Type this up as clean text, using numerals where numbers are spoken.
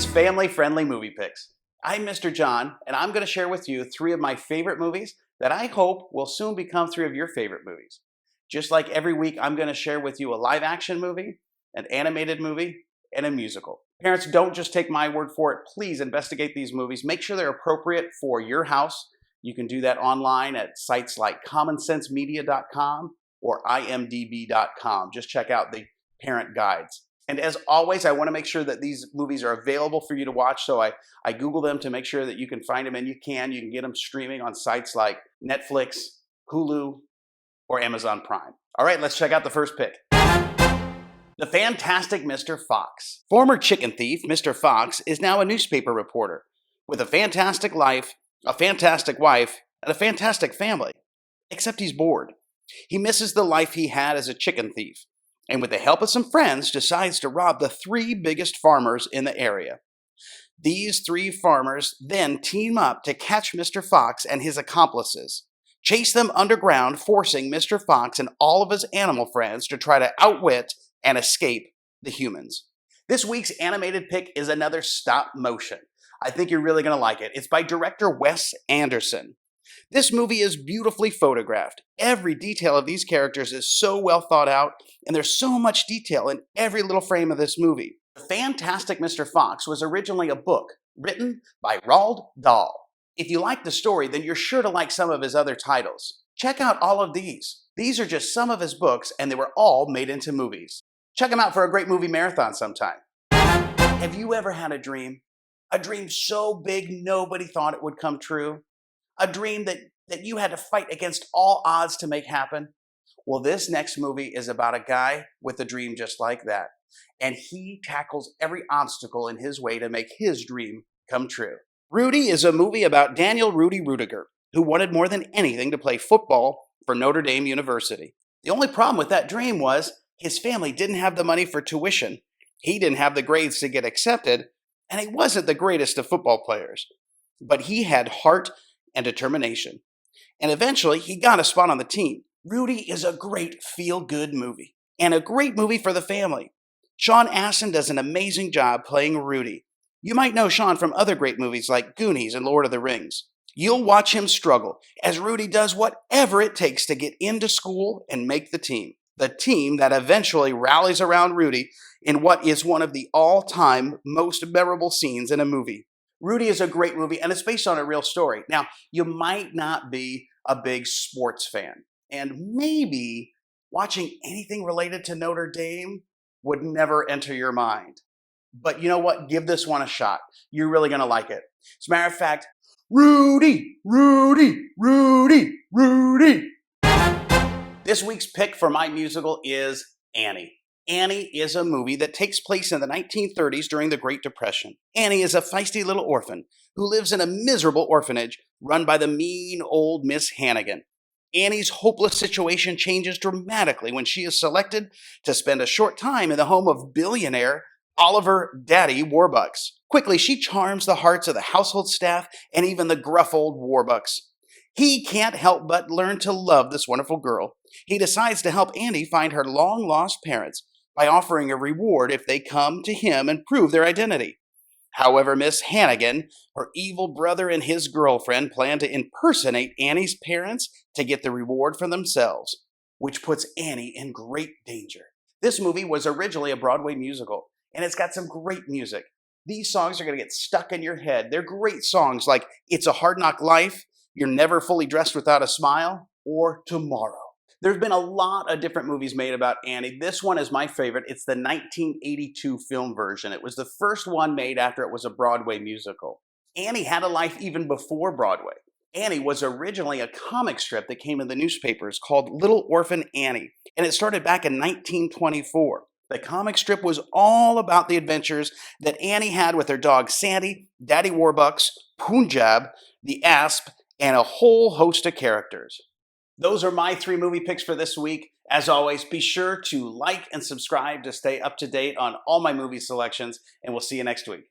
It's family-friendly movie picks. I'm Mr. John, and I'm going to share with you 3 of my favorite movies that I hope will soon become 3 of your favorite movies. Just like every week, I'm going to share with you a live-action movie, an animated movie, and a musical. Parents, don't just take my word for it. Please investigate these movies. Make sure they're appropriate for your house. You can do that online at sites like commonsensemedia.com or imdb.com. Just check out the parent guides. And as always, I want to make sure that these movies are available for you to watch, so I Google them to make sure that you can find them, and you can get them streaming on sites like Netflix, Hulu, or Amazon Prime. All right, let's check out the first pick. The Fantastic Mr. Fox. Former chicken thief, Mr. Fox is now a newspaper reporter with a fantastic life, a fantastic wife, and a fantastic family. Except he's bored. He misses the life he had as a chicken thief, and with the help of some friends, decides to rob the 3 biggest farmers in the area. These 3 farmers then team up to catch Mr. Fox and his accomplices, chase them underground, forcing Mr. Fox and all of his animal friends to try to outwit and escape the humans. This week's animated pick is another stop motion. I think you're really going to like it. It's by director Wes Anderson. This movie is beautifully photographed. Every detail of these characters is so well thought out, and there's so much detail in every little frame of this movie. The Fantastic Mr. Fox was originally a book written by Roald Dahl. If you like the story, then you're sure to like some of his other titles. Check out all of these. These are just some of his books, and they were all made into movies. Check them out for a great movie marathon sometime. Have you ever had a dream? A dream so big nobody thought it would come true? A dream that you had to fight against all odds to make happen? Well, this next movie is about a guy with a dream just like that. And he tackles every obstacle in his way to make his dream come true. Rudy is a movie about Daniel Rudy Rudiger, who wanted more than anything to play football for Notre Dame University. The only problem with that dream was his family didn't have the money for tuition, he didn't have the grades to get accepted, and he wasn't the greatest of football players. But he had heart and determination. And eventually, he got a spot on the team. Rudy is a great feel-good movie, and a great movie for the family. Sean Astin does an amazing job playing Rudy. You might know Sean from other great movies like Goonies and Lord of the Rings. You'll watch him struggle as Rudy does whatever it takes to get into school and make the team. The team that eventually rallies around Rudy in what is one of the all-time most memorable scenes in a movie. Rudy is a great movie, and it's based on a real story. Now, you might not be a big sports fan, and maybe watching anything related to Notre Dame would never enter your mind. But you know what? Give this one a shot. You're really going to like it. As a matter of fact, Rudy, Rudy, Rudy, Rudy. This week's pick for my musical is Annie. Annie is a movie that takes place in the 1930s during the Great Depression. Annie is a feisty little orphan who lives in a miserable orphanage run by the mean old Miss Hannigan. Annie's hopeless situation changes dramatically when she is selected to spend a short time in the home of billionaire Oliver Daddy Warbucks. Quickly, she charms the hearts of the household staff and even the gruff old Warbucks. He can't help but learn to love this wonderful girl. He decides to help Annie find her long-lost parents by offering a reward if they come to him and prove their identity. However, Miss Hannigan, her evil brother, and his girlfriend plan to impersonate Annie's parents to get the reward for themselves, which puts Annie in great danger. This movie was originally a Broadway musical, and it's got some great music. These songs are going to get stuck in your head. They're great songs like It's a Hard Knock Life, You're Never Fully Dressed Without a Smile, or Tomorrow. There's been a lot of different movies made about Annie. This one is my favorite. It's the 1982 film version. It was the first one made after it was a Broadway musical. Annie had a life even before Broadway. Annie was originally a comic strip that came in the newspapers called Little Orphan Annie, and it started back in 1924. The comic strip was all about the adventures that Annie had with her dog Sandy, Daddy Warbucks, Punjab, the Asp, and a whole host of characters. Those are my 3 movie picks for this week. As always, be sure to like and subscribe to stay up to date on all my movie selections, and we'll see you next week.